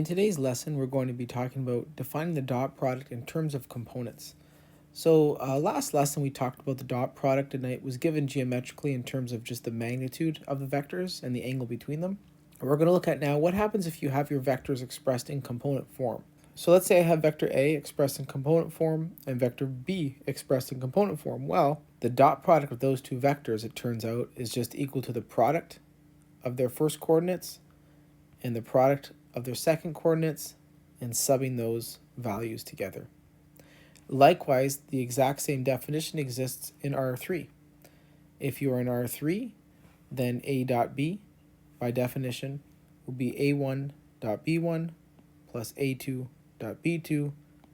In today's lesson, we're going to be talking about defining the dot product in terms of components. So last lesson we talked about the dot product and it was given geometrically in terms of just the magnitude of the vectors and the angle between them. We're going to look at now what happens if you have your vectors expressed in component form. So let's say I have vector A expressed in component form and vector B expressed in component form. Well, the dot product of those two vectors, it turns out, is just equal to the product of their first coordinates and the product of their second coordinates and subbing those values together. Likewise, the exact same definition exists in R3. If you are in R3, then A dot B, by definition, will be A1 dot B1 plus A2 dot B2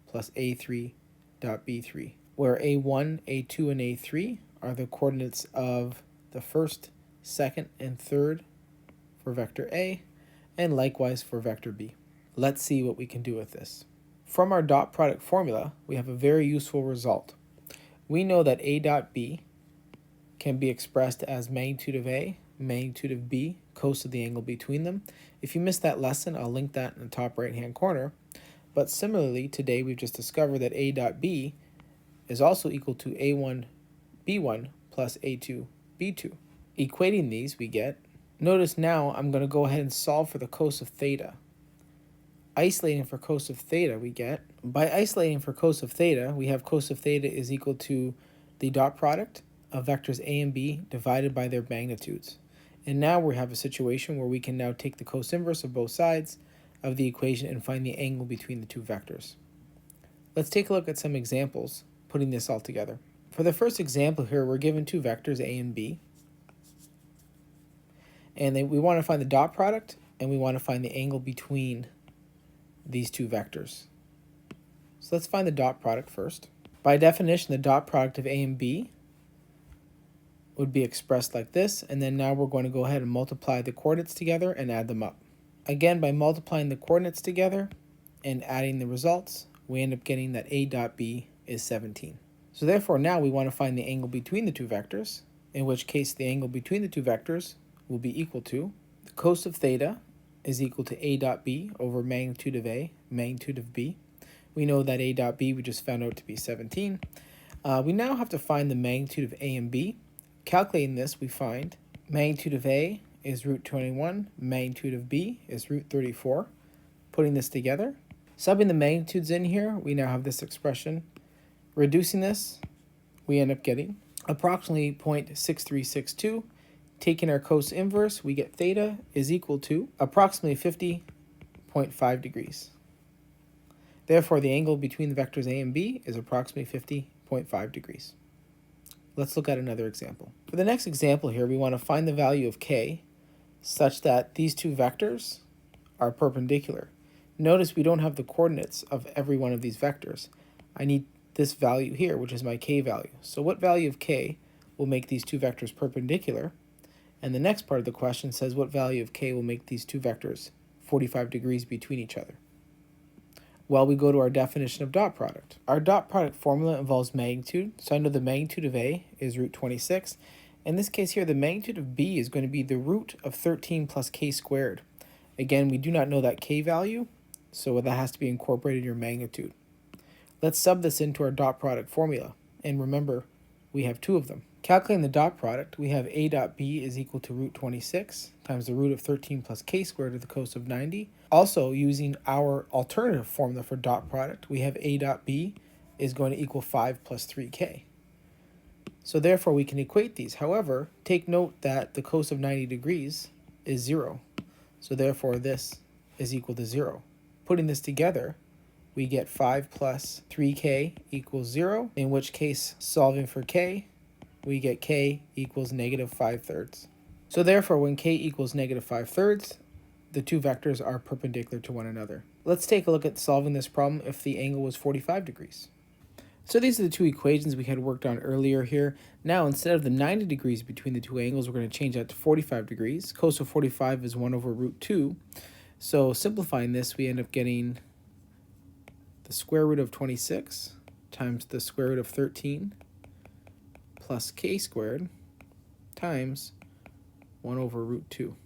plus A3 dot B3, where A1, A2, and A3 are the coordinates of the first, second, and third for vector A, and likewise for vector B. Let's see what we can do with this. From our dot product formula, we have a very useful result. We know that A dot B can be expressed as magnitude of A, magnitude of B, cos of the angle between them. If you missed that lesson, I'll link that in the top right-hand corner. But similarly, today we've just discovered that A dot B is also equal to A1 B1 plus A2 B2. Equating these, we get, notice now I'm going to go ahead and solve for the cos of theta. Isolating for cos of theta, we get, by isolating for cos of theta, we have cos of theta is equal to the dot product of vectors A and B divided by their magnitudes. And now we have a situation where we can now take the cos inverse of both sides of the equation and find the angle between the two vectors. Let's take a look at some examples putting this all together. For the first example here, we're given two vectors A and B. And we want to find the dot product, and we want to find the angle between these two vectors. So let's find the dot product first. By definition, the dot product of A and B would be expressed like this, and then now we're going to go ahead and multiply the coordinates together and add them up. Again, by multiplying the coordinates together and adding the results, we end up getting that A dot B is 17. So therefore, now we want to find the angle between the two vectors, in which case the angle between the two vectors will be equal to the cos of theta is equal to A dot B over magnitude of A, magnitude of B. We know that A dot B we just found out to be 17. We now have to find the magnitude of A and B. Calculating this, we find magnitude of A is root 21, magnitude of B is root 34. Putting this together, subbing the magnitudes in here, we now have this expression. Reducing this, we end up getting approximately 0.6362. Taking our cos inverse, we get theta is equal to approximately 50.5 degrees. Therefore, the angle between the vectors A and B is approximately 50.5 degrees. Let's look at another example. For the next example here, we want to find the value of k such that these two vectors are perpendicular. Notice we don't have the coordinates of every one of these vectors. I need this value here, which is my k value. So what value of k will make these two vectors perpendicular? And the next part of the question says what value of k will make these two vectors 45 degrees between each other? Well, we go to our definition of dot product. Our dot product formula involves magnitude, so I know the magnitude of A is root 26. In this case here, the magnitude of B is going to be the root of 13 plus k squared. Again, we do not know that k value, so that has to be incorporated in your magnitude. Let's sub this into our dot product formula, and remember, we have two of them. Calculating the dot product, we have A dot B is equal to root 26 times the root of 13 plus k squared to the cos of 90. Also, using our alternative formula for dot product, we have A dot B is going to equal 5 plus 3k. So therefore, we can equate these. However, take note that the cos of 90 degrees is 0. So therefore, this is equal to 0. Putting this together, we get 5 plus 3k equals 0, in which case, solving for k, we get k equals negative 5/3. So therefore, when k equals negative 5/3, the two vectors are perpendicular to one another. Let's take a look at solving this problem if the angle was 45 degrees. So these are the two equations we had worked on earlier here. Now, instead of the 90 degrees between the two angles, we're going to change that to 45 degrees. Cos of 45 is 1 over root 2. So simplifying this, we end up getting the square root of 26 times the square root of 13 plus k squared times 1 over root 2.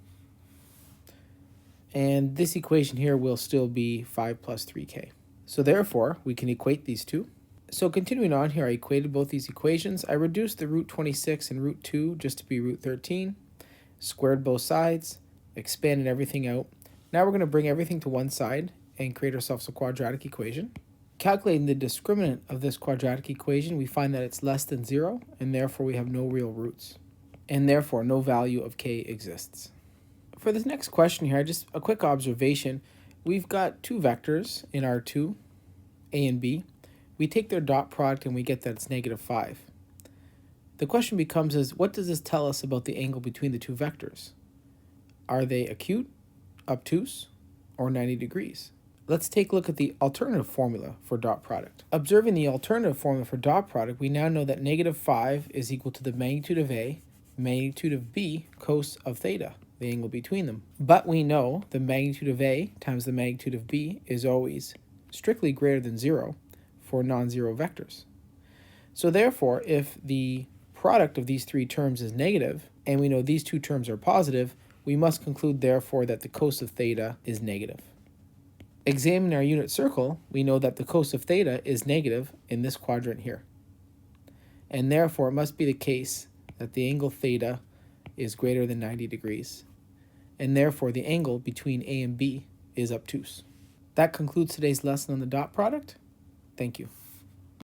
And this equation here will still be 5 plus 3k. So therefore, we can equate these two. So continuing on here, I equated both these equations. I reduced the root 26 and root 2 just to be root 13, squared both sides, expanded everything out. Now we're going to bring everything to one side and create ourselves a quadratic equation. Calculating the discriminant of this quadratic equation, we find that it's less than 0, and therefore we have no real roots. And therefore, no value of k exists. For this next question here, just a quick observation. We've got two vectors in R2, a and b. We take their dot product and we get that it's -5. The question becomes is, what does this tell us about the angle between the two vectors? Are they acute, obtuse, or 90 degrees? Let's take a look at the alternative formula for dot product. Observing the alternative formula for dot product, we now know that -5 is equal to the magnitude of A, magnitude of B, cos of theta, the angle between them. But we know the magnitude of A times the magnitude of B is always strictly greater than 0 for non-zero vectors. So therefore, if the product of these three terms is negative, and we know these two terms are positive, we must conclude therefore that the cos of theta is negative. Examining our unit circle, we know that the cos of theta is negative in this quadrant here. And therefore, it must be the case that the angle theta is greater than 90 degrees. And therefore, the angle between A and B is obtuse. That concludes today's lesson on the dot product. Thank you.